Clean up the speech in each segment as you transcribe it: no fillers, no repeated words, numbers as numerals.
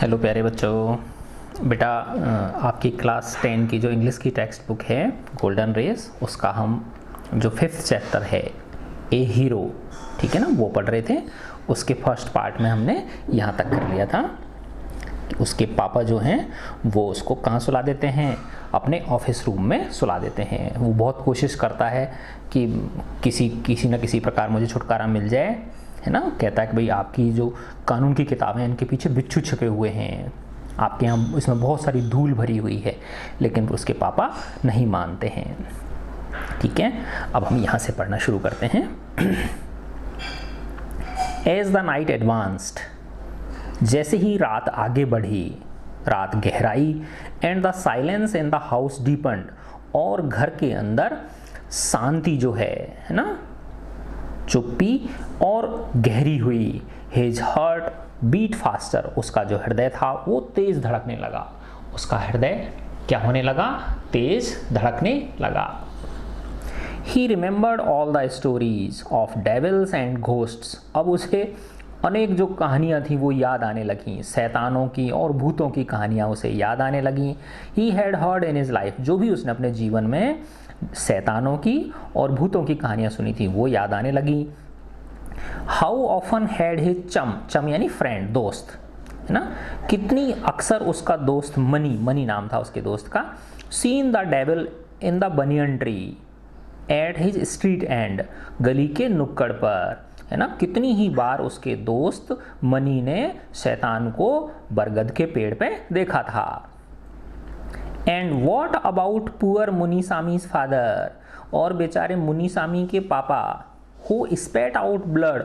Hello प्यारे बच्चों। बेटा आपकी क्लास 10 की जो इंग्लिश की टेक्स्ट बुक है गोल्डन रेस, उसका हम जो 5th चैप्टर है ए हीरो, ठीक है ना, वो पढ़ रहे थे। उसके फर्स्ट पार्ट में हमने यहाँ तक कर लिया था कि उसके पापा जो हैं वो उसको कहाँ सुला देते हैं, अपने ऑफिस रूम में सुला देते हैं। वो बहुत कोशिश करता है कि किसी न किसी प्रकार मुझे छुटकारा मिल जाए, है ना। कहता है कि भाई आपकी जो कानून की किताबें हैं इनके पीछे बिच्छू छुपे हुए हैं, आपके यहाँ इसमें बहुत सारी धूल भरी हुई है, लेकिन उसके पापा नहीं मानते हैं। ठीक है, अब हम यहाँ से पढ़ना शुरू करते हैं। एज द नाइट एडवांस्ड, जैसे ही रात आगे बढ़ी, रात गहराई, and the silence in the house deepened, और घर के अंदर शांति जो है ना, चुप्पी और गहरी हुई। हिज हार्ट बीट फास्टर, उसका जो हृदय था वो तेज धड़कने लगा। उसका हृदय क्या होने लगा? तेज धड़कने लगा। ही remembered all the stories of devils and ghosts, अब उसे अनेक जो कहानियाँ थी वो याद आने लगीं, शैतानों की और भूतों की कहानियाँ उसे याद आने लगीं। He had heard in his life, जो भी उसने अपने जीवन में शैतानों की और भूतों की कहानियाँ सुनी थी वो याद आने लगी। हाउ ऑफन हैड हिज चम यानी फ्रेंड, दोस्त, है ना, कितनी अक्सर उसका दोस्त मनी नाम था उसके दोस्त का, seen the devil in the banyan tree at his street and, गली के नुक्कड़ पर, है ना, कितनी ही बार उसके दोस्त मनी ने शैतान को बरगद के पेड़ पे देखा था। And what about poor Munisami's father, और बेचारे मुनीसामी के पापा, हु स्पेट आउट ब्लड,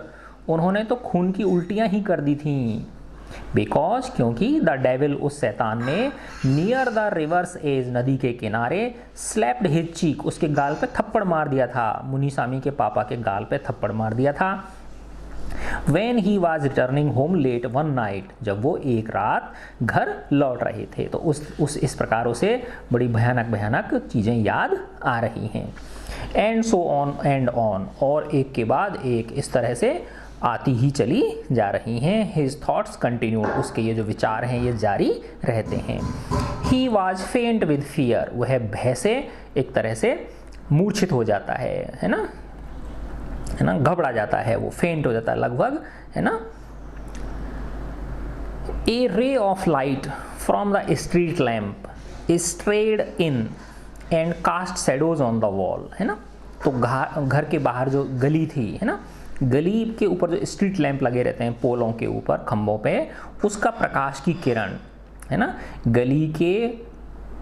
उन्होंने तो खून की उल्टियां ही कर दी थी। बिकॉज, क्योंकि द डेविल, उस शैतान ने, नियर द रिवर्स एज, नदी के किनारे, स्लैप्ड हिज चीक, उसके गाल पे थप्पड़ मार दिया था, मुनीसामी के पापा के गाल पे थप्पड़ मार दिया था। When he was returning home late one night, जब वो एक रात घर लौट रहे थे, तो इस प्रकार उसे बड़ी भयानक चीज़ें याद आ रही हैं। And so on and on, और एक के बाद एक इस तरह से आती ही चली जा रही हैं। His thoughts continued, उसके ये जो विचार हैं ये जारी रहते हैं। He was faint with fear, वह भय से एक तरह से मूर्छित हो जाता है ना, घबरा जाता है, वो फेंट हो जाता है लगभग, है ना। A ray of light from the street lamp strayed in and cast shadows on the wall, है ना। तो घर के बाहर जो गली थी, है ना, गली के ऊपर जो स्ट्रीट लैम्प लगे रहते हैं पोलों के ऊपर, खंभों पे, उसका प्रकाश की किरण, है ना, गली के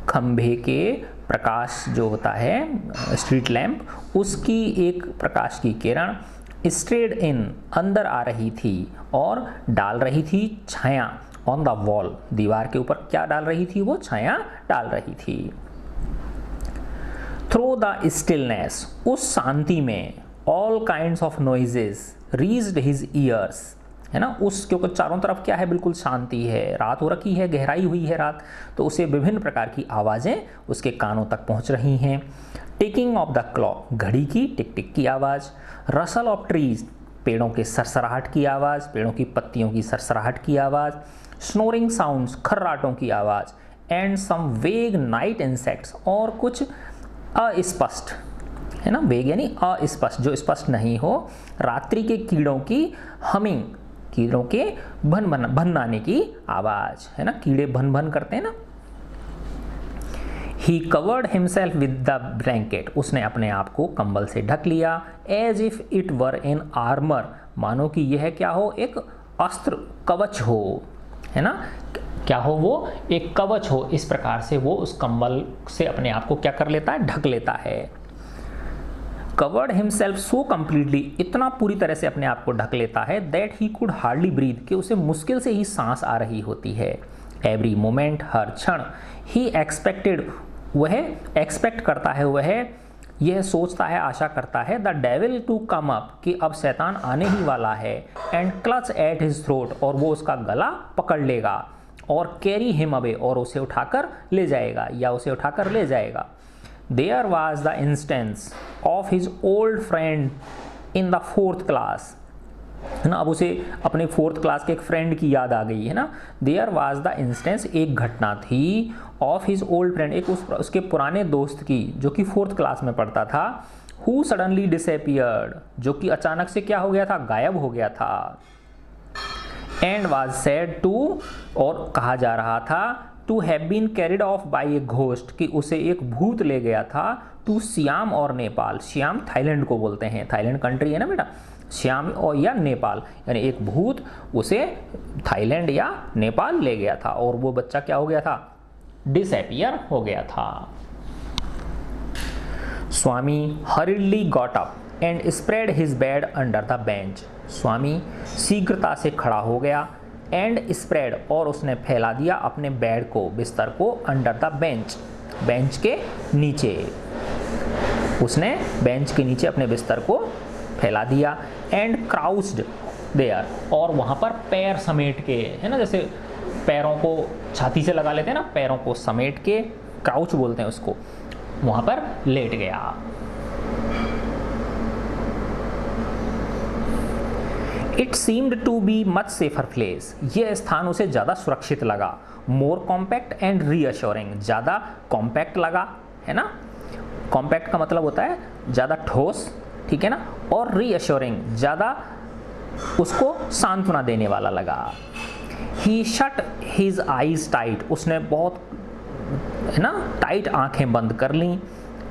खंभे के प्रकाश जो होता है स्ट्रीट लैम्प, उसकी एक प्रकाश की किरण स्ट्रेड इन, अंदर आ रही थी और डाल रही थी छाया, ऑन द वॉल, दीवार के ऊपर क्या डाल रही थी? वो छाया डाल रही थी। थ्रू द स्टिलनेस, उस शांति में, all kinds of noises reached his years, है ना, उसके ऊपर चारों तरफ क्या है? बिल्कुल शांति है, रात हो रखी है, गहराई हुई है रात, तो उसे विभिन्न प्रकार की आवाज़ें उसके कानों तक पहुंच रही हैं। टिकिंग ऑफ द क्लॉक, घड़ी की टिक टिक की आवाज़, रसल ऑफ ट्रीज, पेड़ों के सरसराहट की आवाज़, पेड़ों की पत्तियों की सरसराहट की आवाज़, स्नोरिंग साउंड्स, खर्राटों की आवाज़, एंड सम वेग नाइट इंसेक्ट्स, और कुछ अस्पष्ट, है ना, वेग यानी अस्पष्ट, जो स्पष्ट नहीं हो, रात्रि के कीड़ों की हमिंग, कीड़ों के भन की आवाज, है ना, कीड़े भन करते हैं ना। He covered himself with the blanket, उसने अपने आप को कंबल से ढक लिया। As if it were an armor, मानो कि यह क्या हो? एक अस्त्र, कवच हो, है ना, क्या हो? वो एक कवच हो। इस प्रकार से वो उस कंबल से अपने आप को क्या कर लेता है? ढक लेता है। कवर्ड हिमसेल्फ सो कम्प्लीटली, इतना पूरी तरह से अपने आप को ढक लेता है, that he could hardly breathe, कि उसे मुश्किल से ही सांस आ रही होती है। एवरी मोमेंट, हर क्षण, ही एक्सपेक्टेड, वह एक्सपेक्ट करता है, वह यह सोचता है, आशा करता है, the devil to come up, कि अब शैतान आने ही वाला है, and clutch at his throat, और वो उसका गला पकड़ लेगा, और कैरी हिम अवे, और उसे उठाकर ले जाएगा या उसे उठाकर ले जाएगा। There was the instance of his old friend in the 4th class, है ना। अब उसे अपने 4th क्लास के एक फ्रेंड की याद आ गई है ना। देयर वाज द इंस्टेंस, एक घटना थी, ऑफ हिज ओल्ड फ्रेंड, एक उसके पुराने दोस्त की जो कि 4th क्लास में पढ़ता था, हु सडनली डिसअपियर्ड, जो कि अचानक से क्या हो गया था, गायब हो गया था। एंड वाज सेड टू, और कहा जा रहा था, to have been carried off by a ghost, कि उसे एक भूत ले गया था, टू सियाम और नेपाल, सियाम थाईलैंड को बोलते हैं, थाईलैंड कंट्री है ना बेटा, श्याम और या नेपाल, यानी एक भूत उसे थाईलैंड या नेपाल ले गया था, और वो बच्चा क्या हो गया था, डिसअपियर हो गया था। Swami hurriedly got up and spread his bed under the bench, Swami शीघ्रता से खड़ा हो गया, एंड स्प्रेड, और उसने फैला दिया अपने बेड को, बिस्तर को, अंडर द बेंच, बेंच के नीचे, उसने बेंच के नीचे अपने बिस्तर को फैला दिया, एंड क्राउच्ड देयर, और वहाँ पर पैर समेट के, है ना, जैसे पैरों को छाती से लगा लेते हैं ना, पैरों को समेट के, क्राउच बोलते हैं उसको, वहाँ पर लेट गया। It seemed to be much safer place, ये स्थान उसे ज़्यादा सुरक्षित लगा, मोर कॉम्पैक्ट एंड रीअश्योरिंग, ज़्यादा कॉम्पैक्ट लगा, है ना, कॉम्पैक्ट का मतलब होता है ज़्यादा ठोस, ठीक है ना, और रीअश्योरिंग, ज़्यादा उसको सांत्वना देने वाला लगा। ही शट हिज आईज टाइट, उसने बहुत, है ना, टाइट आंखें बंद कर ली,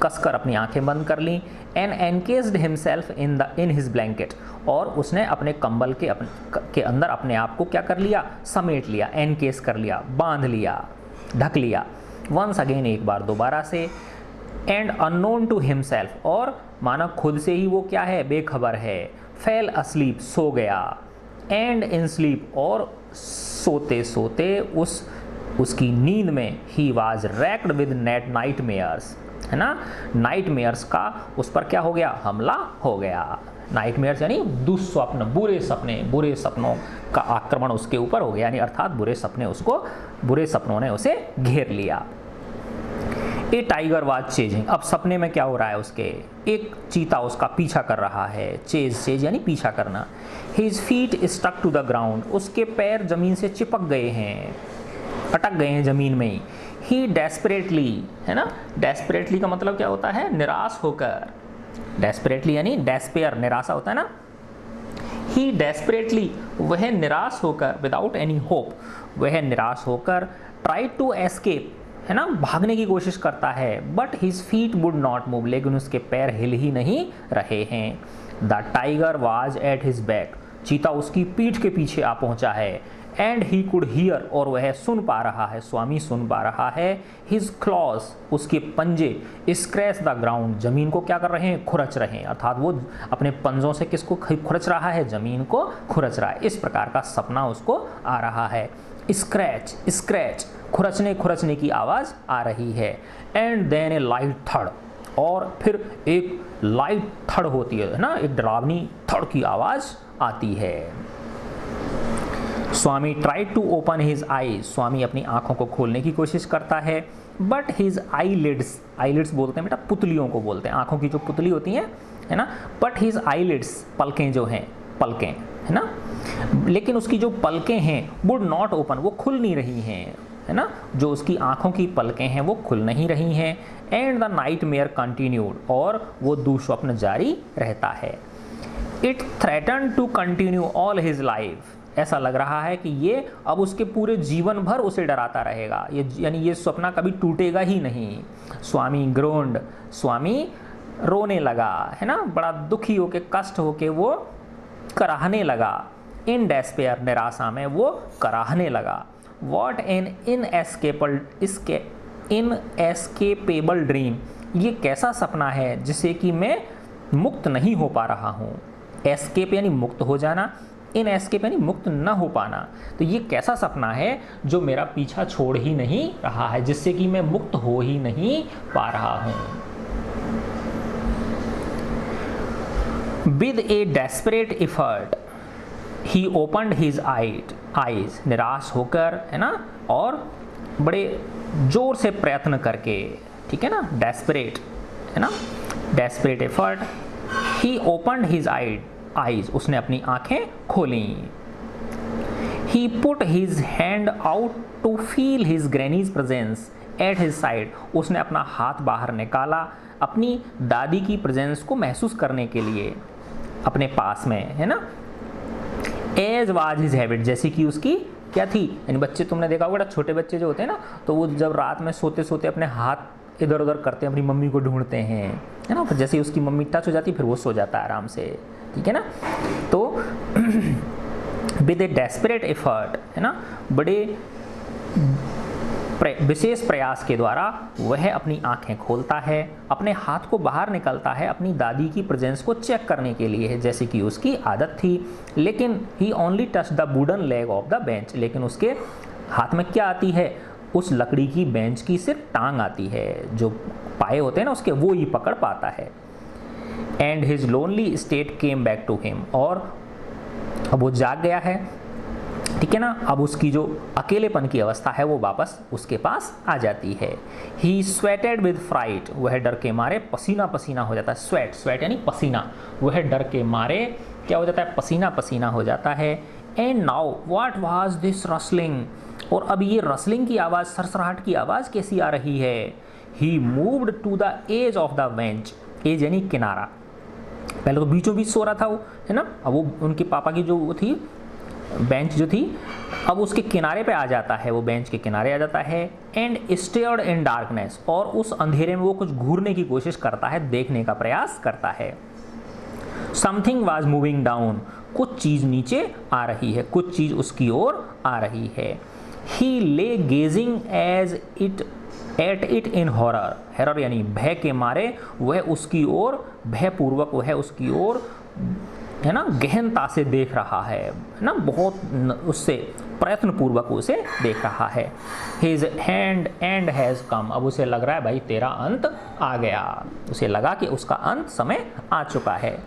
कसकर अपनी आंखें बंद कर ली, and encased himself in his blanket, और उसने अपने कंबल के अंदर अपने आप को क्या कर लिया, समेट लिया, एनकेस कर लिया, बांध लिया, ढक लिया, वंस अगेन, एक बार दोबारा से, एंड अननोन टू हिमसेल्फ, और माना खुद से ही वो क्या है, बेखबर है, फेल अस्लीप, सो गया, एंड इन स्लीप, और सोते सोते उसकी नींद में, he was racked with nightmares, है ना, नाइट मेयर्स का उस पर क्या हो गया, हमला हो गया। नाइट मेयर्स यानी दुस्वप्न, बुरे सपने, बुरे सपनों का आक्रमण उसके ऊपर हो गया, यानी अर्थात बुरे सपनों ने उसे घेर लिया। ए टाइगर वाज चेजिंग, अब सपने में क्या हो रहा है उसके, एक चीता उसका पीछा कर रहा है, चेज यानी पीछा करना। His feet stuck to the ground, उसके पैर जमीन से चिपक गए हैं, अटक गए हैं जमीन में ही। ही डेस्परेटली, है ना, डेस्परेटली का मतलब क्या होता है, निराश होकर, डेस्परेटली यानी डेस्पेयर, निराशा होता है ना। ही डेस्परेटली, वह निराश होकर, विदाउट एनी होप, वह निराश होकर, ट्राई टू एस्केप, है ना, भागने की कोशिश करता है, but his feet would not move, लेकिन उसके पैर हिल ही नहीं रहे हैं। The tiger was at his back, चीता उसकी पीठ के पीछे आ पहुंचा है, एंड ही कुड हियर, और वह सुन पा रहा है, स्वामी सुन पा रहा है, हिज क्लॉज, उसके पंजे, स्क्रैच द ग्राउंड, जमीन को क्या कर रहे हैं, खुरच रहे हैं, अर्थात वो अपने पंजों से किसको खुरच रहा है, जमीन को खुरच रहा है। इस प्रकार का सपना उसको आ रहा है, स्क्रैच स्क्रैच, खुरचने की आवाज़ आ रही है। एंड देन ए लाइट थड़, और फिर एक लाइट थड़ होती है ना, एक डरावनी थड़ की आवाज़ आती है। Swami tried to open his eyes, Swami अपनी आंखों को खोलने की कोशिश करता है, बट हिज आईलिड्स, आईलिड्स बोलते हैं बेटा पुतलियों को बोलते हैं, आंखों की जो पुतली होती हैं, है ना, बट हिज आईलिड्स, पलकें जो हैं, पलकें, है ना, लेकिन उसकी जो पलकें हैं वुड नॉट ओपन, वो खुल नहीं रही हैं, है ना, जो उसकी आंखों की पलकें हैं वो खुल नहीं रही हैं। And the nightmare continued, और वो दुस्वप्न जारी रहता है। It threaten to continue all his life, ऐसा लग रहा है कि ये अब उसके पूरे जीवन भर उसे डराता रहेगा, ये यानी ये सपना कभी टूटेगा ही नहीं। स्वामी ग्रोन्ड, स्वामी रोने लगा, है ना, बड़ा दुखी होके, कष्ट होके वो कराहने लगा। इन डेस्पेयर, निराशा में वो कराहने लगा। वॉट एन इनएस्केपेबल ड्रीम, ये कैसा सपना है जिसे कि मैं मुक्त नहीं हो पा रहा हूँ। एस्केप यानी मुक्त हो जाना, इन एस्केप यानी मुक्त न हो पाना, तो ये कैसा सपना है जो मेरा पीछा छोड़ ही नहीं रहा है, जिससे कि मैं मुक्त हो ही नहीं पा रहा हूँ। With A desperate effort he opened his eyes, निराश होकर, है ना, और बड़े जोर से प्रयत्न करके, ठीक है ना, डेस्परेट, है ना, डेस्परेट एफर्ट, ही ओपनड हिज आईज, eyes, उसने अपनी आंखें खोली। He put his hand out to feel his granny's presence at his side, उसने अपना हाथ बाहर निकाला अपनी दादी की प्रेजेंस को महसूस करने के लिए अपने पास में, है ना। As was his habit, जैसी कि उसकी क्या थी, यानी बच्चे तुमने देखा होगा छोटे बच्चे जो होते हैं ना, तो वो जब रात में सोते सोते अपने हाथ इधर उधर करते हैं, अपनी मम्मी को ढूंढते हैं, है ना। फिर जैसे ही उसकी मम्मी टच हो जाती है फिर वो सो जाता है आराम से, ठीक है ना। तो विद ए डेस्परेट एफर्ट, है ना, बड़े विशेष प्रयास के द्वारा वह अपनी आंखें खोलता है, अपने हाथ को बाहर निकलता है अपनी दादी की प्रेजेंस को चेक करने के लिए, जैसे कि उसकी आदत थी। लेकिन he only touch the wooden leg of the bench, लेकिन उसके हाथ में क्या आती है, उस लकड़ी की बेंच की सिर्फ टांग आती है, जो पाए होते हैं ना उसके, वो ही पकड़ पाता है। And his lonely state came back to him, और अब वो जाग गया है, ठीक है ना। अब उसकी जो अकेलेपन की अवस्था है वो वापस उसके पास आ जाती है। ही स्वेटेड विद फ्राइट, वह डर के मारे पसीना पसीना हो जाता है। स्वेट, स्वेट यानी पसीना, वह डर के मारे क्या हो जाता है, पसीना पसीना हो जाता है। And now what was this rustling, और अब ये रसलिंग की आवाज़, सरसराहट की आवाज़ कैसी आ रही है। He moved to the edge of the bench, edge यानी किनारा, पहले तो बीचों बीच सो रहा था वो, है ना। अब वो उनके पापा की जो वो थी बेंच जो थी, अब उसके किनारे पे आ जाता है, वो बेंच के किनारे आ जाता है। एंड स्टेयर्ड इन डार्कनेस, और उस अंधेरे में वो कुछ घूरने की कोशिश करता है, देखने का प्रयास करता है। समथिंग वाज मूविंग डाउन, कुछ चीज नीचे आ रही है, कुछ चीज उसकी ओर आ रही है। He lay gazing as it at it in horror, horror यानी भय के मारे वह उसकी ओर, भयपूर्वक वह उसकी ओर, है ना, गहनता से देख रहा है ना, बहुत उससे प्रयत्नपूर्वक उसे देख रहा है। His hand and has come, अब उसे लग रहा है भाई तेरा अंत आ गया, उसे लगा कि उसका अंत समय आ चुका है।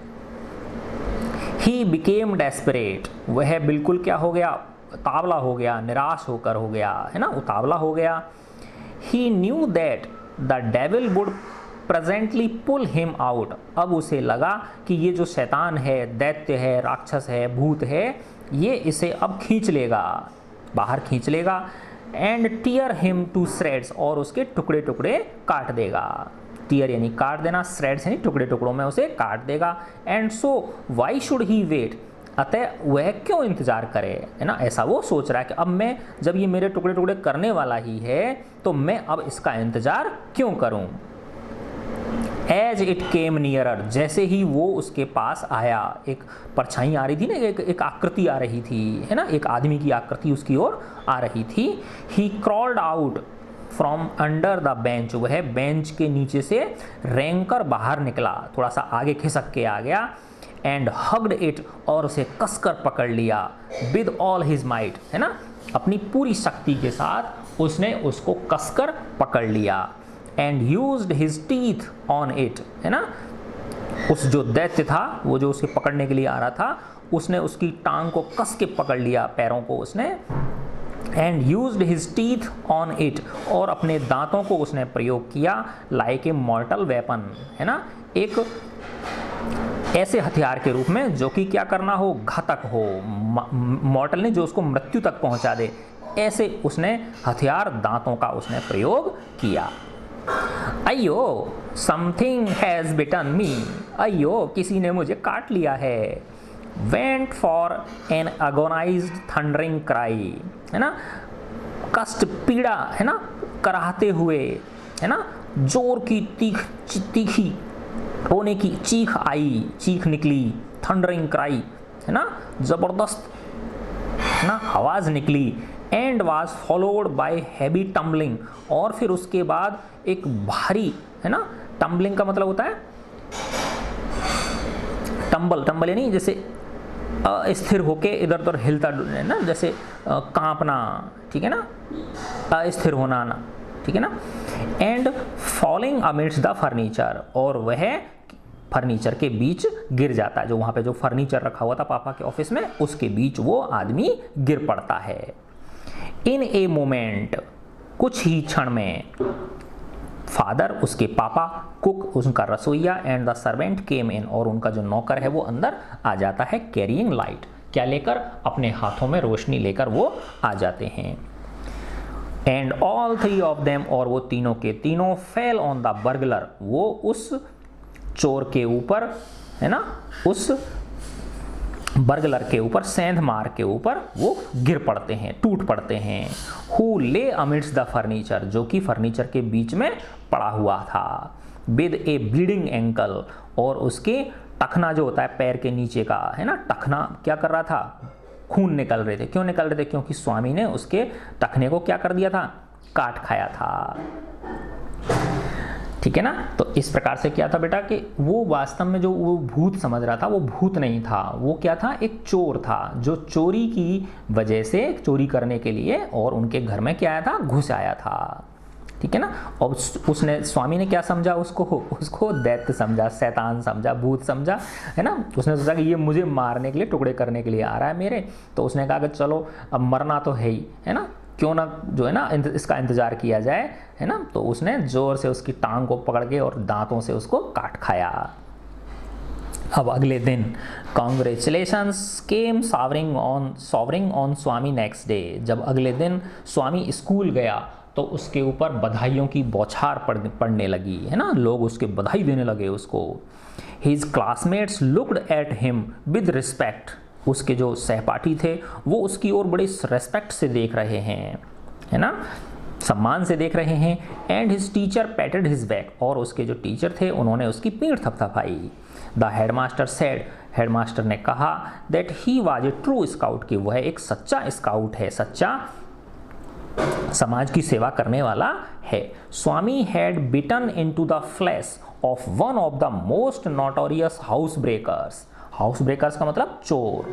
ही बिकेम डेस्परेट, वह बिल्कुल क्या हो गया, उतावला हो गया, निराश होकर हो गया, है ना, उतावला हो गया। He knew that the devil would presently pull him out, अब उसे लगा कि ये जो शैतान है, दैत्य है, राक्षस है, भूत है, ये इसे अब खींच लेगा, बाहर खींच लेगा। And tear him to shreds, और उसके टुकड़े टुकड़े काट देगा। टीयर यानी काट देना, श्रेड्स यानी टुकड़े टुकड़ों में उसे काट देगा। And so why should he wait, अतः वह क्यों इंतजार करे, है ना। ऐसा वो सोच रहा है कि अब मैं, जब ये मेरे टुकड़े टुकड़े करने वाला ही है तो मैं अब इसका इंतजार क्यों करूं। एज इट केम नियरर, जैसे ही वो उसके पास आया, एक परछाई आ रही थी ना, एक आकृति आ रही थी, है ना, एक आदमी की आकृति उसकी ओर आ रही थी। He crawled out from under the bench, वह बेंच के नीचे से रेंगकर बाहर निकला, थोड़ा सा आगे खिसक के आ गया। एंड हग्ड इट, और उसे कसकर पकड़ लिया। विद ऑल हिज माइट, है ना, अपनी पूरी शक्ति के साथ उसने उसको कसकर पकड़ लिया। And used his teeth on it, है ना, उस जो दैत्य था, वो जो उसे पकड़ने के लिए आ रहा था, उसने उसकी टांग को कस के पकड़ लिया, पैरों को उसने। And used his teeth on it, और अपने दांतों को उसने प्रयोग किया। लाइक ए मॉर्टल वेपन, है ना, एक ऐसे हथियार के रूप में जो कि क्या करना हो, घातक हो, मॉर्टल ने जो उसको मृत्यु तक पहुंचा दे, ऐसे उसने हथियार, दांतों का उसने प्रयोग किया। अयो समथिंग हैज बिटन मी, अयो किसी ने मुझे काट लिया है। Went for an agonised thundering cry, है ना, कष्ट, पीड़ा, है ना, कराहते हुए, है ना, जोर की तीखी रोने की चीख आई, चीख निकली। थंडरिंग क्राई, है ना, जबरदस्त, है ना, आवाज निकली। And was followed by heavy tumbling, और फिर उसके बाद एक भारी, है ना, टम्बलिंग का मतलब होता है टम्बल, टम्बल यानी जैसे अस्थिर होके इधर उधर हिलता, है ना, जैसे कांपना, ठीक है ना, अस्थिर होना ना, ठीक है ना। And falling amidst the furniture, और वह फर्नीचर के बीच गिर जाता है, जो वहाँ पे जो फर्नीचर रखा हुआ था पापा के ऑफिस में, उसके बीच वो आदमी गिर पड़ता है। इन ए मोमेंट, कुछ ही क्षण में, फादर उसके पापा, कुक उसका रसोईया, एंड द सर्वेंट केम इन और उनका जो नौकर है वो अंदर आ जाता है, कैरिंग लाइट क्या लेकर, अपने हाथों में रोशनी लेकर वो आ जाते हैं। And all three of them और वो तीनों के तीनों फेल ऑन द बर्गलर वो उस चोर के ऊपर, है ना, उस बर्गलर के ऊपर, सेंधमार के ऊपर वो गिर पड़ते हैं, टूट पड़ते हैं। हु ले अमिड्स द फर्नीचर जो कि फर्नीचर के बीच में पड़ा हुआ था, विद ए ब्लीडिंग एंकल और उसके टखना जो होता है पैर के नीचे का, है ना, टखना क्या कर रहा था, खून निकल रहे थे। क्यों निकल रहे थे? क्योंकि स्वामी ने उसके टखने को क्या कर दिया था, काट खाया था। ठीक है ना। तो इस प्रकार से क्या था बेटा कि वो वास्तव में जो वो भूत समझ रहा था वो भूत नहीं था, वो क्या था, एक चोर था जो चोरी की वजह से चोरी करने के लिए और उनके घर में क्या आया था, घुस आया था। ठीक है ना। और उसने, स्वामी ने क्या समझा उसको दैत्य समझा, शैतान समझा, भूत समझा, है ना। उसने सोचा कि ये मुझे मारने के लिए, टुकड़े करने के लिए आ रहा है मेरे, तो उसने कहा कि चलो अब मरना तो है ही, है ना, क्यों ना जो है ना इसका इंतजार किया जाए, है ना। तो उसने जोर से उसकी टांग को पकड़ के और दांतों से उसको काट खाया। अब अगले दिन congratulations came showering on Swami next day. जब अगले दिन स्वामी स्कूल गया तो उसके ऊपर बधाइयों की बौछार पड़ने लगी, है ना, लोग उसके बधाई देने लगे उसको। His classmates looked at him with respect उसके जो सहपाठी थे वो उसकी ओर बड़े रेस्पेक्ट से देख रहे हैं, है ना, सम्मान से देख रहे हैं। And his teacher पैटेड his back और उसके जो टीचर थे उन्होंने उसकी पीठ थपथपाई। द हेडमास्टर सेड हेडमास्टर ने कहा that he was a true scout कि वह एक सच्चा स्काउट है, सच्चा समाज की सेवा करने वाला है। Swami had bitten into the flesh of one of the most notorious house breakers. House breakers का मतलब चोर,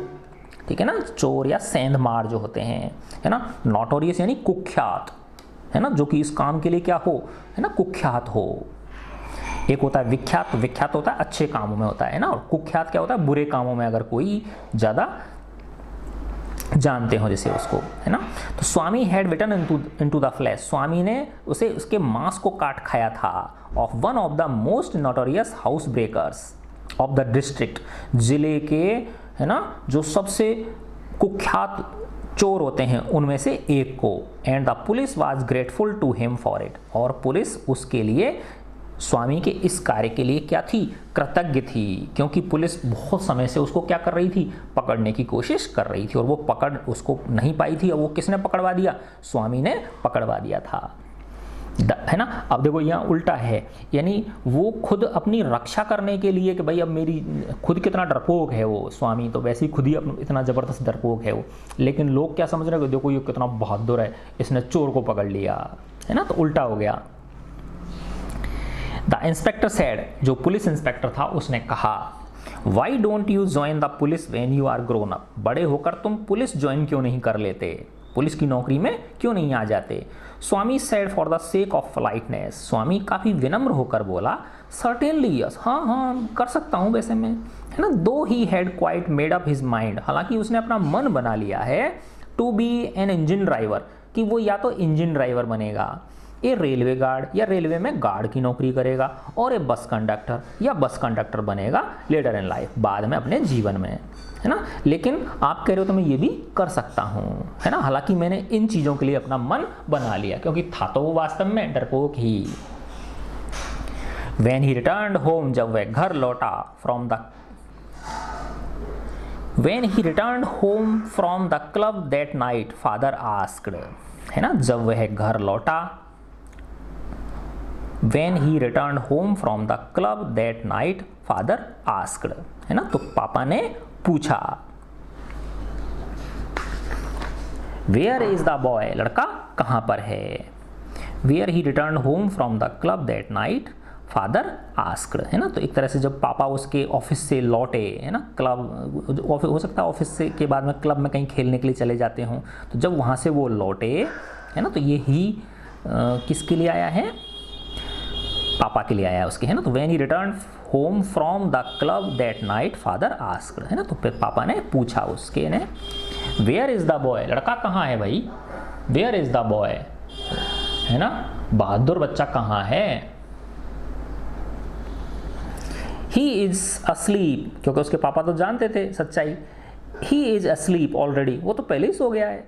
ठीक है ना, चोर या सेंधमार जो होते हैं, है ना। नोटोरियस यानी कुख्यात, है ना, जो कि इस काम के लिए क्या हो, है ना, कुख्यात हो। एक होता है विख्यात, विख्यात होता है अच्छे कामों में होता है ना, और कुख्यात क्या होता है, बुरे कामों में अगर कोई ज़्यादा जानते हो जैसे उसको, है ना। तो Swami had bitten into the flesh, Swami ने उसे उसके मांस को काट खाया था। Of one of the most notorious house breakers of the district, जिले के, है ना, जो सबसे कुख्यात चोर होते हैं उनमें से एक को। And the police was grateful to him for it और पुलिस उसके लिए, स्वामी के इस कार्य के लिए क्या थी, कृतज्ञ थी, क्योंकि पुलिस बहुत समय से उसको क्या कर रही थी, पकड़ने की कोशिश कर रही थी और वो पकड़ उसको नहीं पाई थी। और वो किसने पकड़वा दिया, स्वामी ने पकड़वा दिया था, है ना। अब देखो यहाँ उल्टा है, यानी वो खुद अपनी रक्षा करने के लिए कि भाई अब मेरी, खुद कितना डरपोक है वो स्वामी, तो वैसे ही खुद ही इतना ज़बरदस्त डरपोक है वो, लेकिन लोग क्या समझ रहे हैं, देखो ये कितना बहादुर है, इसने चोर को पकड़ लिया, है ना, तो उल्टा हो गया। द इंस्पेक्टर सेड, जो पुलिस इंस्पेक्टर था उसने कहा, why don't you join the police when you are grown up, बड़े होकर तुम पुलिस ज्वाइन क्यों नहीं कर लेते, पुलिस की नौकरी में क्यों नहीं आ जाते। Swami said for the sake of politeness, Swami काफ़ी विनम्र होकर बोला, सर्टेनली यस, हाँ हाँ कर सकता हूँ वैसे मैं, है ना। Though he had quite made up his mind, हालांकि उसने अपना मन बना लिया है, to be an engine driver, कि वो या तो इंजन ड्राइवर बनेगा, ए रेलवे गार्ड या रेलवे में गार्ड की नौकरी करेगा, और ए बस कंडक्टर या बस कंडक्टर बनेगा लेटर इन लाइफ, बाद में अपने जीवन में, है ना। लेकिन आप कह रहे हो तो मैं ये भी कर सकता हूँ, है ना, हालांकि मैंने इन चीज़ों के लिए अपना मन बना लिया, क्योंकि था तो वो वास्तव में डरपोक ही। When he returned home, जब वह घर लौटा When he returned home from the club that night, father asked, है ना, जब वह घर लौटा, When he returned home from the club that night, father asked, है ना, तो पापा ने पूछा, Where is the boy, लड़का कहाँ पर है। Where he returned home from the club that night, father asked, है ना। तो एक तरह से जब पापा उसके ऑफिस से लौटे, है ना, क्लब हो सकता है ऑफिस से के बाद में क्लब में कहीं खेलने के लिए चले जाते हों, तो जब वहाँ से वो लौटे, है ना, तो ये ही किसके लिए आया है, पापा के लिए आया है उसके, है ना। तो when he return home from the club that night father asked, है ना, तो फिर पापा ने पूछा उसके ने, वेयर इज़ द बॉय, लड़का कहाँ है भाई, वेयर इज़ द बॉय, है ना, बहादुर बच्चा कहाँ है, ही इज asleep, क्योंकि उसके पापा तो जानते थे सच्चाई, ही इज asleep ऑलरेडी, वो तो पहले ही सो गया है।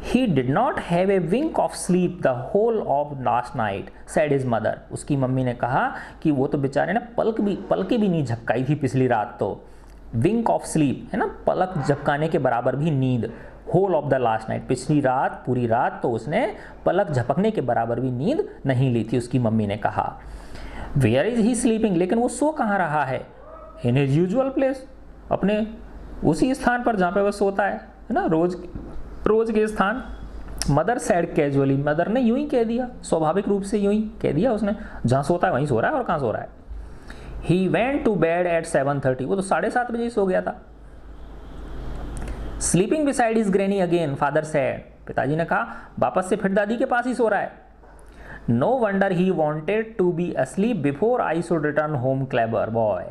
He did not have a wink of sleep the whole of last night, said his mother. उसकी मम्मी ने कहा कि वो तो बेचारे ने पलक भी नहीं झपकाई थी पिछली रात तो। Wink of sleep है ना, पलक झपकाने के बराबर भी नींद। Whole of the last night, पिछली रात पूरी रात तो उसने पलक झपकने के बराबर भी नींद नहीं ली थी, उसकी मम्मी ने कहा। Where is he sleeping, लेकिन वो सो कहाँ रहा है? In his usual place, अपने उसी स्थान पर जहाँ पे वह सोता है ना, रोज के स्थान। मदर सैड कैजुअली, मदर ने यूं ही कह दिया, स्वाभाविक रूप से यूं ही कह दिया उसने, जहाँ सोता है वहीं सो रहा है और कहाँ सो रहा है। He went to bed at 7:30, वो तो 7:30 बजे ही सो गया था। Sleeping beside his granny again, father said, पिताजी ने कहा वापस से फिर दादी के पास ही सो रहा है। No wonder he wanted to be asleep before I should return home, clever boy,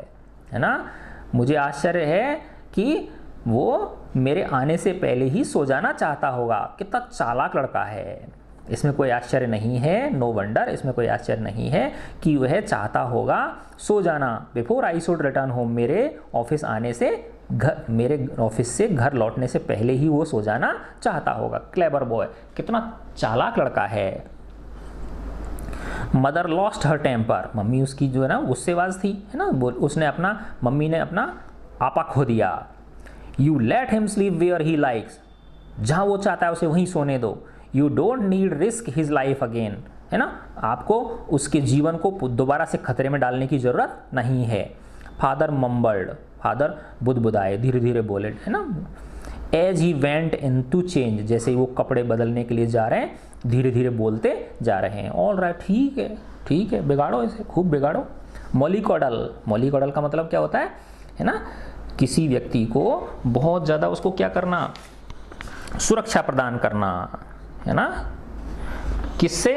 है ना। मुझे आश्चर्य है कि वो मेरे आने से पहले ही सो जाना चाहता होगा, कितना चालाक लड़का है। इसमें कोई आश्चर्य नहीं है, नो वंडर, इसमें कोई आश्चर्य नहीं है कि वह चाहता होगा सो जाना। Before I should return home, मेरे ऑफिस से घर लौटने से पहले ही वो सो जाना चाहता होगा। क्लेवर बॉय, कितना चालाक लड़का है। Mother lost her temper, mummy उसकी जो है ना गुस्सेबाज थी, है ना, मम्मी ने अपना आपा खो दिया। You let him sleep where he likes, जहाँ वो चाहता है उसे वहीं सोने दो। You don't need risk his life again, है ना, आपको उसके जीवन को दोबारा से खतरे में डालने की ज़रूरत नहीं है। फादर मम्बल्ड, फादर बुदबुदाए, धीरे धीरे बोले, है ना। As he went in to change, जैसे वो कपड़े बदलने के लिए जा रहे हैं, धीरे धीरे बोलते जा रहे हैं। ऑल राइट, ठीक है, बिगाड़ो इसे, खूब बिगाड़ो। मोलिकॉडल का मतलब क्या होता है ना, किसी व्यक्ति को बहुत ज़्यादा उसको क्या करना, सुरक्षा प्रदान करना, है ना। किससे?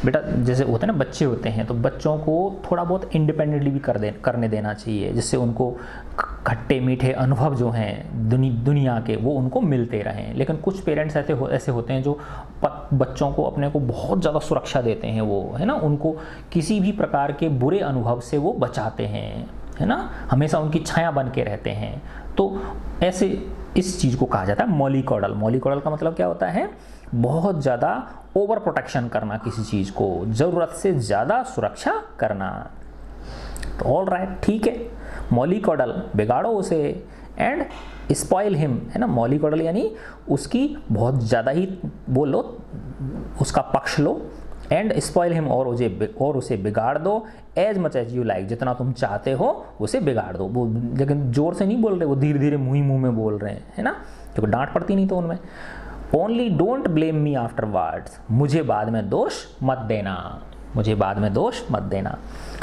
बेटा जैसे होते हैं ना, बच्चे होते हैं तो बच्चों को थोड़ा बहुत इंडिपेंडेंटली भी करने देना चाहिए, जिससे उनको खट्टे मीठे अनुभव जो हैं दुनिया के वो उनको मिलते रहें। लेकिन कुछ पेरेंट्स ऐसे होते हैं जो बच्चों को अपने को बहुत ज़्यादा सुरक्षा देते हैं, वो है ना, उनको किसी भी प्रकार के बुरे अनुभव से वो बचाते हैं, है ना, हमेशा उनकी छाया बन के रहते हैं। तो ऐसे इस चीज़ को कहा जाता है मोलिकॉडल का मतलब क्या होता है, बहुत ज़्यादा ओवर प्रोटेक्शन करना, किसी चीज़ को ज़रूरत से ज़्यादा सुरक्षा करना। तो ऑल राइट, ठीक है, मोलिकॉडल, बिगाड़ो उसे। एंड स्पॉइल हिम, है ना, मोलिकॉडल यानी उसकी बहुत ज़्यादा ही बोलो, उसका पक्ष लो। एंड स्पॉइल हिम, और उसे बिगाड़ दो। As much as you like, जितना तुम चाहते हो उसे बिगाड़ दो। वो लेकिन जोर से नहीं बोल रहे, वो धीरे धीरे मुंह में बोल रहे हैं, है ना, क्योंकि डांट पड़ती नहीं तो उनमें। Only don't blame me afterwards, मुझे बाद में दोष मत देना।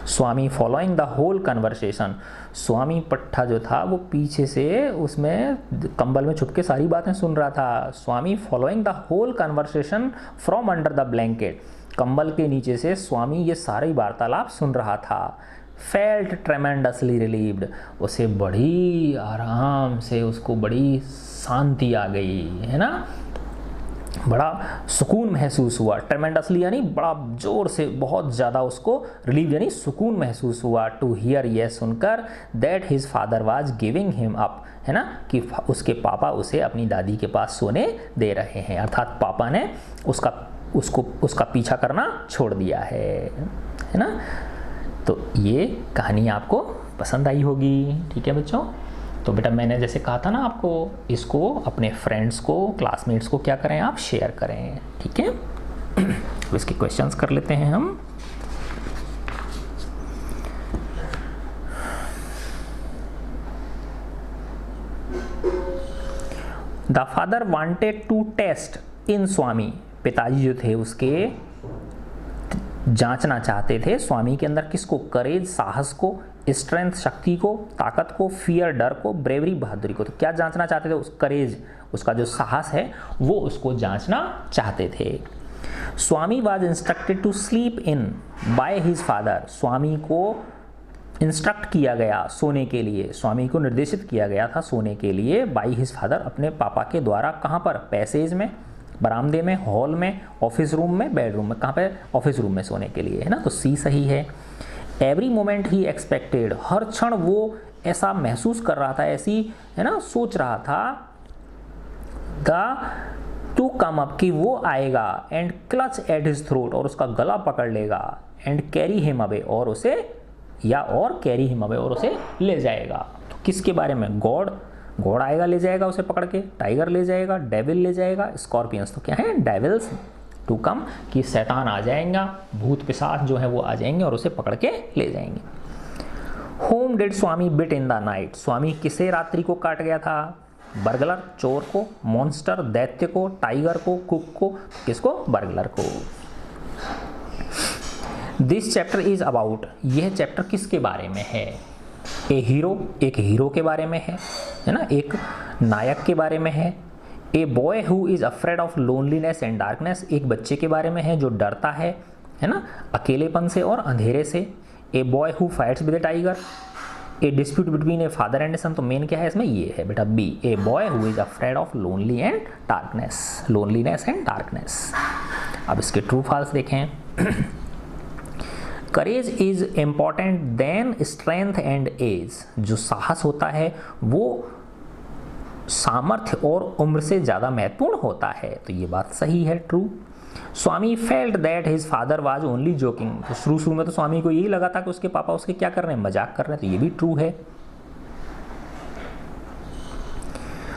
स्वामी फॉलोइंग द होल कन्वर्सेशन, स्वामी पट्टा जो था वो पीछे से उसमें कंबल में छुप के सारी बातें सुन रहा था। Swami following the whole conversation from under the blanket, कंबल के नीचे से स्वामी ये सारी वार्तालाप सुन रहा था। फेल्ट ट्रेमेंडसली रिलीव्ड, उसे बड़ी आराम से, उसको बड़ी शांति आ गई, है ना, बड़ा सुकून महसूस हुआ। ट्रेमेंडसली यानी बड़ा जोर से, बहुत ज़्यादा उसको रिलीव यानी सुकून महसूस हुआ। टू हियर, यह सुनकर, that his father was giving him up, है ना, कि उसके पापा उसे अपनी दादी के पास सोने दे रहे हैं, अर्थात पापा ने उसका पीछा करना छोड़ दिया है ना। तो ये कहानी आपको पसंद आई होगी, ठीक है बच्चों। तो बेटा मैंने जैसे कहा था ना आपको, इसको अपने फ्रेंड्स को, क्लासमेट्स को क्या करें, आप शेयर करें, ठीक है। तो इसके क्वेश्चंस कर लेते हैं हम। The father wanted to test in Swami, पिताजी जो थे उसके जांचना चाहते थे स्वामी के अंदर किसको, करेज साहस को, स्ट्रेंथ शक्ति को, ताकत को, फियर डर को, ब्रेवरी बहादुरी को। तो क्या जांचना चाहते थे, उस करेज, उसका जो साहस है वो उसको जांचना चाहते थे। Swami was instructed to sleep in by his father, Swami को इंस्ट्रक्ट किया गया सोने के लिए, स्वामी को निर्देशित किया गया था सोने के लिए बाय हिज फादर, अपने पापा के द्वारा। कहाँ पर, पैसेज में, बरामदे में, हॉल में, ऑफिस रूम में, बेडरूम में। कहाँ पे, ऑफिस रूम में सोने के लिए, है ना, तो सी सही है। एवरी मोमेंट ही एक्सपेक्टेड, हर क्षण वो ऐसा महसूस कर रहा था, ऐसी है ना सोच रहा था, द टू कम अप कि वो आएगा, and clutch at his throat और उसका गला पकड़ लेगा, एंड कैरी हिम अवे और उसे कैरी हिम अवे और उसे ले जाएगा। तो किसके बारे में? गॉड आएगा ले जाएगा उसे पकड़ के, टाइगर ले जाएगा, डेविल ले जाएगा, स्कॉर्पियंस तो क्या है? डेविल्स टू कम कि शैतान आ जाएगा, भूत पिशाच जो है वो आ जाएंगे और उसे पकड़ के ले जाएंगे। Whom did Swami bit in the night, Swami किसे रात्रि को काट गया था? बर्गलर चोर को, मॉन्स्टर दैत्य को, टाइगर को, कुक को, किसको? बर्गलर को। दिस चैप्टर इज अबाउट, यह चैप्टर किसके बारे में है? ए हीरो, एक हीरो के बारे में है ना, एक नायक के बारे में है। ए boy who is afraid of loneliness and darkness, एक बच्चे के बारे में है जो डरता है ना, अकेलेपन से और अंधेरे से। A boy who fights with a tiger, a dispute between a father and son, तो मेन क्या है इसमें? ये है बेटा B, a boy who is afraid of loneliness and darkness. अब इसके ट्रू फॉल्स देखें। Courage is important than strength and age, जो साहस होता है वो सामर्थ्य और उम्र से ज़्यादा महत्वपूर्ण होता है, तो ये बात सही है, true. Swami felt that his father was only joking, तो शुरू में तो स्वामी को यही लगा था कि उसके पापा उसके क्या कर रहे हैं? मजाक कर रहे हैं, तो ये भी ट्रू है।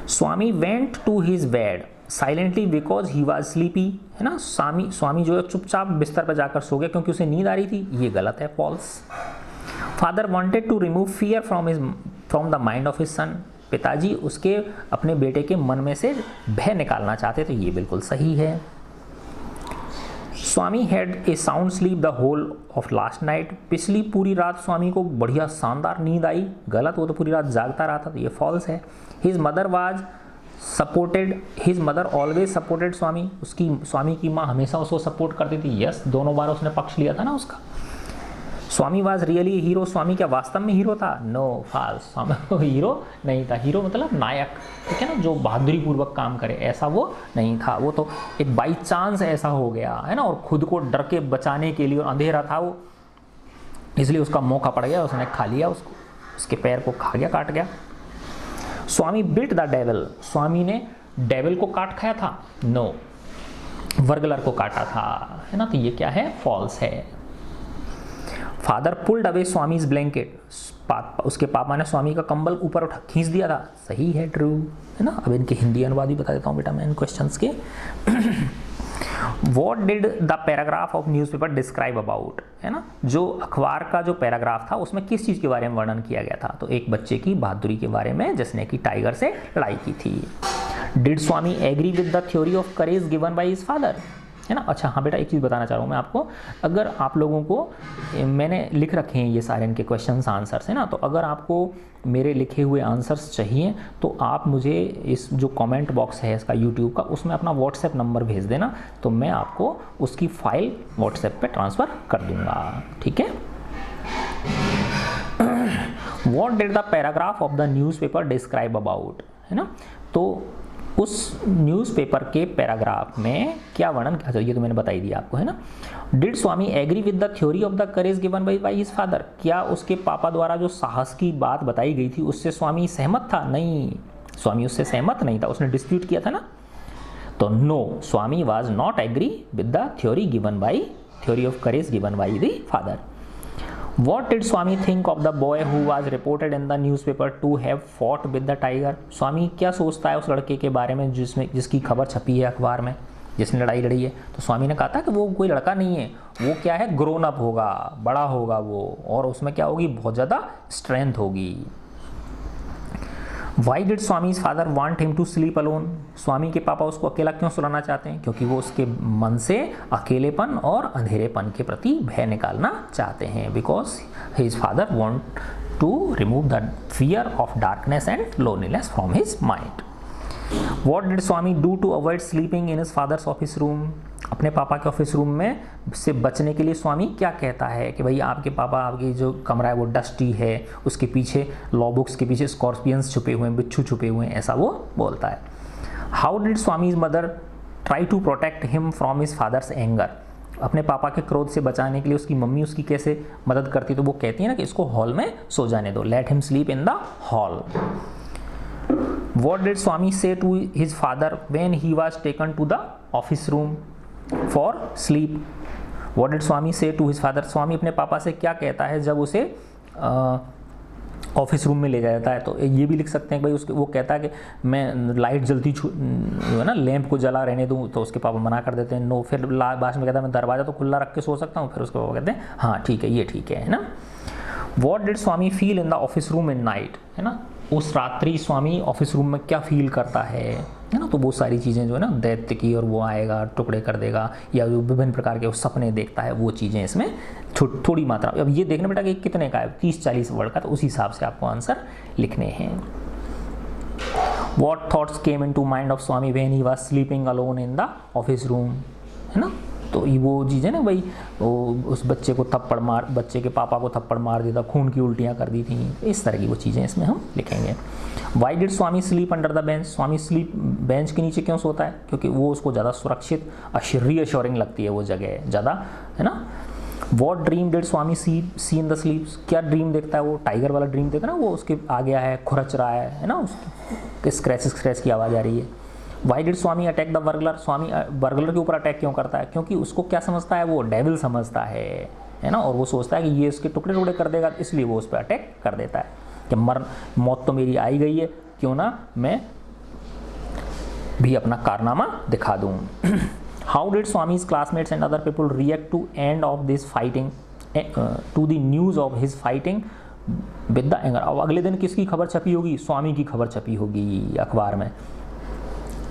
Swami went to his bed silently because he was sleepy, है ना, स्वामी जो है चुपचाप बिस्तर पर जाकर सो गया क्योंकि उसे नींद आ रही थी, ये गलत है, false. Father wanted to remove fear from the mind of his son, पिताजी उसके अपने बेटे के मन में से भय निकालना चाहते, तो ये बिल्कुल सही है। Swami had a sound sleep the whole of last night, पिछली पूरी रात स्वामी को बढ़िया शानदार नींद आई, गलत, वो तो पूरी रात जागता रहा था, तो ये फॉल्स है। His mother was supported, his mother always supported Swami, उसकी स्वामी की माँ हमेशा उसको सपोर्ट करती थी, यस, दोनों बार उसने पक्ष लिया था ना उसका। स्वामी वाज रियली हीरो, स्वामी क्या वास्तव में हीरो था? नो, फॉल्स, स्वामी हीरो नहीं था। हीरो मतलब नायक, ठीक है ना, जो बहादुरी पूर्वक काम करे, ऐसा वो नहीं था, वो तो एक बाई चांस ऐसा हो गया है ना, और खुद को डर के बचाने के लिए, अंधेरा था वो, इसलिए उसका मौका पड़ गया, उसने खा लिया उसको, उसके पैर को खा गया, काट गया। स्वामी बिट द डेविल, स्वामी ने डेविल को काट खाया था? नो, वर्गलर को काटा था, है ना, तो ये क्या है? फॉल्स है। Father pulled away Swami's blanket, उसके पापा ने स्वामी का कंबल ऊपर उठा खींच दिया था, सही है, ट्रू, है ना। अब इनके हिंदी अनुवाद भी बता देता हूँ बेटा मैं इन क्वेश्चंस के। What did the paragraph of newspaper describe about, है ना, जो अखबार का जो पैराग्राफ था उसमें किस चीज़ के बारे में वर्णन किया गया था? तो एक बच्चे की बहादुरी के बारे में जिसने कि टाइगर से लड़ाई की थी। Did Swami agree with the theory of courage given by his father, है ना। अच्छा हाँ बेटा, एक चीज़ बताना चाह रहा हूँ मैं आपको, अगर आप लोगों को, मैंने लिख रखे हैं ये सारे इनके क्वेश्चंस आंसर्स, है ना, तो अगर आपको मेरे लिखे हुए आंसर्स चाहिए तो आप मुझे इस जो कमेंट बॉक्स है इसका यूट्यूब का, उसमें अपना व्हाट्सएप नंबर भेज देना, तो मैं आपको उसकी फाइल व्हाट्सएप पे ट्रांसफ़र कर दूंगा, ठीक है। What did the paragraph of the newspaper describe about, है ना, तो उस न्यूज़पेपर के पैराग्राफ में क्या वर्णन, अच्छा ये तो मैंने बताई दिया आपको, है ना। Did Swami agree with the theory of the courage given by his father, क्या उसके पापा द्वारा जो साहस की बात बताई गई थी उससे स्वामी सहमत था? नहीं, स्वामी उससे सहमत नहीं था, उसने डिस्प्यूट किया था ना, तो no, Swami was not agree with the theory of courage given by the father. What did Swami think of the boy who was reported in the newspaper to have fought with the tiger? स्वामी क्या सोचता है उस लड़के के बारे में जिसकी खबर छपी है अखबार में, जिसने लड़ाई लड़ी है? तो स्वामी ने कहा था कि वो कोई लड़का नहीं है, वो क्या है, ग्रोन अप होगा, बड़ा होगा वो, और उसमें क्या होगी, बहुत ज़्यादा स्ट्रेंथ होगी। Why did स्वामी's father want him to sleep alone? स्वामी के पापा उसको अकेला क्यों सुलाना चाहते हैं? क्योंकि वो उसके मन से अकेलेपन और अंधेरेपन के प्रति भय निकालना चाहते हैं। Because his father want to remove the fear of darkness and loneliness from his mind. What did Swami do to avoid sleeping in his father's office room? अपने पापा के ऑफिस रूम में से बचने के लिए स्वामी क्या कहता है कि भाई आपके पापा, आपकी जो कमरा है वो डस्टी है, उसके पीछे लॉ बुक्स के पीछे स्कॉर्पियंस छुपे हुए हैं, बिच्छू छुपे हुए हैं, ऐसा वो बोलता है। How did Swami's mother try to protect him from his father's anger? अपने पापा के क्रोध से बचाने के लिए उसकी मम्मी उसकी कैसे मदद करती, तो वो कहती है ना कि इसको हॉल में सो जाने दो, late him sleep in the hall. What did Swami say to his father when he was taken to the office room for sleep? What did Swami say to his father? स्वामी अपने पापा से क्या कहता है जब उसे ऑफिस रूम में ले जाता है? तो ये भी लिख सकते हैं कि भाई उसके वो कहता है कि मैं लाइट जलती जो है ना लैंप को जला रहने दूँ, तो उसके पापा मना कर देते हैं नो। फिर लास्ट में कहता है मैं दरवाज़ा तो खुला रख के सो सकता हूँ, फिर उसके पापा कहते हैं हाँ ठीक है, ये ठीक है ना। What did Swami feel in the office room in night, है ना, उस रात्रि स्वामी ऑफिस रूम में क्या फील करता है ना। तो बहुत सारी चीज़ें जो है ना दैत्य की, और वो आएगा टुकड़े कर देगा, या जो विभिन्न प्रकार के सपने देखता है, वो चीज़ें इसमें थोड़ी मात्रा। अब ये देखना बेटा कि कितने का है, 30-40 वर्ड का, तो उसी हिसाब से आपको आंसर लिखने हैं। What thoughts came in to mind of Swami when he was sleeping alone in the office room, है ना। तो वो चीज़ है ना भाई, उस बच्चे को थप्पड़ मार, बच्चे के पापा को थप्पड़ मार दिया था, खून की उल्टियाँ कर दी थी, इस तरह की वो चीज़ें इसमें हम लिखेंगे। Why did Swami sleep under the bench, Swami sleep bench के नीचे क्यों सोता है? क्योंकि वो उसको ज़्यादा सुरक्षित रीअश्योरिंग लगती है वो जगह ज़्यादा, है ना। What dream did Swami see in the sleep, क्या ड्रीम देखता है वो? टाइगर वाला ड्रीम देखता है ना, वो उसके आ गया है, खुरच रहा है ना, उसके स्क्रैच की आवाज़ आ रही है। Why did Swami attack the burglar, Swami burglar के ऊपर अटैक क्यों करता है? क्योंकि उसको क्या समझता है वो, डेविल समझता है ना, और वो सोचता है कि ये इसके टुकड़े टुकड़े कर देगा, इसलिए वो उस पर अटैक कर देता है कि मौत तो मेरी आई गई है, क्यों ना मैं भी अपना कारनामा दिखा दूँ। How did Swami's classmates and other people react to end of this fighting to the news of his fighting with the anger. अब अगले दिन किसकी खबर छपी होगी? स्वामी की खबर छपी होगी अखबार में,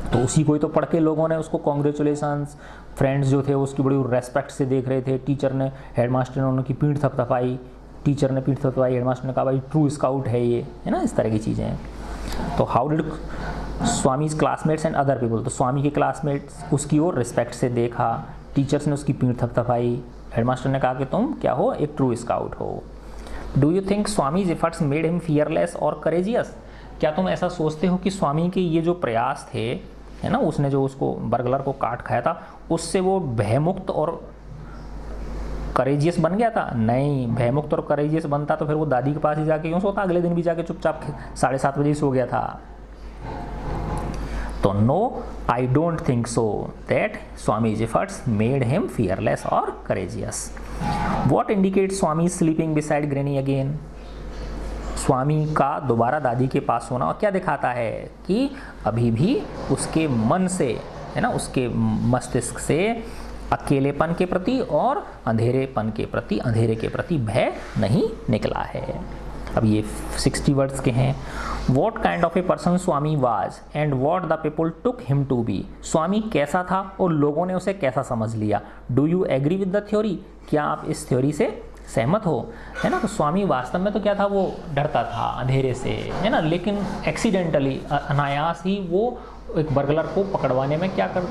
तो उसी को ही तो पढ़ के लोगों ने उसको कॉन्ग्रेचुलेशंस, फ्रेंड्स जो थे उसकी बड़ी रेस्पेक्ट से देख रहे थे। टीचर ने, हेडमास्टर ने उनकी पीठ थपथपाई, टीचर ने पीठ थपथपाई, हेडमास्टर ने कहा भाई ट्रू स्काउट है ये, है ना, इस तरह की चीज़ें हैं। तो how did Swami's classmates and other people, तो स्वामी के क्लासमेट्स उसकी ओर रिस्पेक्ट से देखा, टीचर्स ने उसकी पीठ थपथपाई, हेडमास्टर ने कहा कि तुम क्या हो, एक ट्रू स्काउट हो। Do you think Swami's efforts made him fearless और करेजियस, क्या तुम ऐसा सोचते हो कि स्वामी के ये जो प्रयास थे, है ना, उसने जो उसको बर्गलर को काट खाया था, उससे वो भयमुक्त और करेजियस बन गया था? नहीं, भयमुक्त और करेजियस बनता तो फिर वो दादी के पास ही जाके क्यों सोता, अगले दिन भी जाके चुपचाप 7:30 बजे सो गया था। तो no, I don't think so that Swami's efforts made him fearless और courageous. What indicate Swami sleeping beside granny again, Swami का दोबारा दादी के पास होना और क्या दिखाता है कि अभी भी उसके मन से, है ना, उसके मस्तिष्क से अकेलेपन के प्रति और अंधेरे के प्रति भय नहीं निकला है। अब ये 60 वर्ड्स के हैं। What kind of a person Swami was and what the people took him to be, Swami कैसा था और लोगों ने उसे कैसा समझ लिया। Do you agree with the theory, क्या आप इस थ्योरी से सहमत हो, है ना। तो स्वामी वास्तव में तो क्या था, वो डरता था अंधेरे से, है ना, लेकिन एक्सीडेंटली, अनायास ही वो एक बर्गलर को पकड़वाने में क्या कर,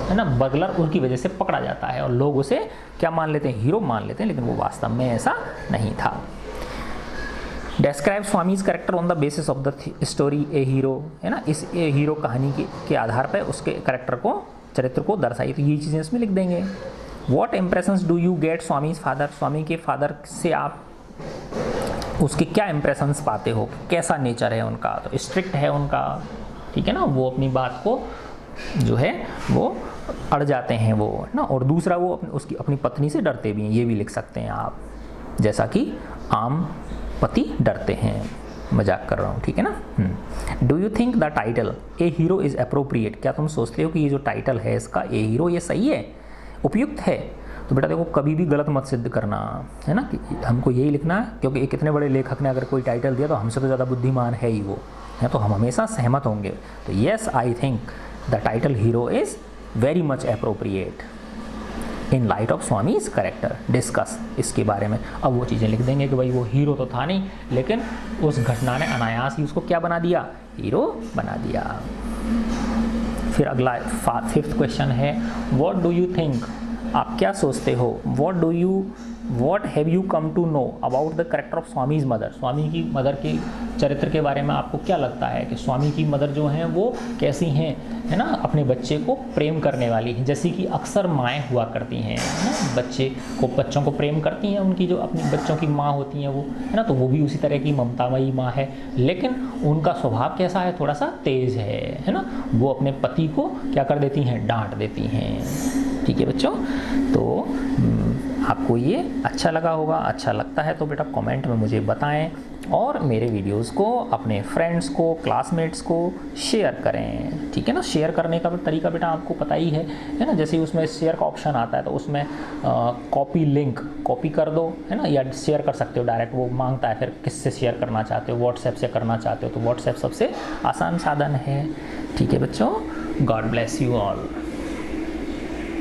है ना, बर्गलर उनकी वजह से पकड़ा जाता है और लोग उसे क्या मान लेते हैं, हीरो मान लेते हैं, लेकिन वो वास्तव में ऐसा नहीं था। Describe Swami's character on the basis of the story a hero, है ना, इस ए हीरो कहानी के आधार पर उसके कैरेक्टर को, चरित्र को दर्शाई, तो ये चीज़ें इसमें लिख देंगे। What impressions do you get Swami's father, Swami के फादर से आप उसके क्या इम्प्रेशंस पाते हो, कैसा नेचर है उनका, तो स्ट्रिक्ट है उनका, ठीक है ना, वो अपनी बात को जो है वो अड़ जाते हैं वो, ना, और दूसरा वो उसकी अपनी पत्नी से डरते भी हैं, ये भी लिख सकते हैं आप, जैसा कि आम पति डरते हैं, मजाक कर रहा हूँ, ठीक है ना। Do you think the title A hero is appropriate, क्या तुम सोचते हो कि ये जो टाइटल है इसका ए हीरो, ये सही है, उपयुक्त है? तो बेटा देखो, कभी भी गलत मत सिद्ध करना, है ना, कि हमको यही लिखना है, क्योंकि एक इतने बड़े लेखक ने अगर कोई टाइटल दिया तो हमसे तो ज़्यादा बुद्धिमान है ही वो, है, तो हम हमेशा सहमत होंगे। तो yes, I think the title hero is very much appropriate in light of Swami's character, discuss इसके बारे में। अब वो चीज़ें लिख देंगे कि भाई वो हीरो तो था नहीं, लेकिन उस घटना ने अनायास ही उसको क्या बना दिया, हीरो बना दिया। फिर अगला 5th क्वेश्चन है, व्हाट डू यू थिंक, आप क्या सोचते हो, what do you what have you come to know about the character of Swami's mother, Swami की मदर के चरित्र के बारे में आपको क्या लगता है कि स्वामी की मदर जो हैं वो कैसी हैं, है ना, अपने बच्चे को प्रेम करने वाली हैं, जैसे कि अक्सर माएँ हुआ करती हैं, है ना, बच्चों को प्रेम करती हैं, उनकी जो अपनी बच्चों की माँ होती हैं वो, है ना, तो वो भी उसी तरह की ममतामयी माँ है, लेकिन उनका स्वभाव कैसा है, थोड़ा सा तेज़ है ना, वो अपने पति को क्या कर देती हैं, डांट देती हैं। ठीक है बच्चों, तो आपको ये अच्छा लगा होगा, अच्छा लगता है तो बेटा कमेंट में मुझे बताएं और मेरे वीडियोस को अपने फ्रेंड्स को, क्लासमेट्स को शेयर करें। ठीक है ना, शेयर करने का तरीका बेटा आपको पता ही है ना, जैसे ही उसमें शेयर का ऑप्शन आता है तो उसमें कॉपी लिंक कॉपी कर दो, है ना, या शेयर कर सकते हो डायरेक्ट, वो मांगता है फिर किससे शेयर करना चाहते हो, व्हाट्सएप से करना चाहते हो तो व्हाट्सएप सबसे आसान साधन है। ठीक है बच्चों, गॉड ब्लेस यू ऑल।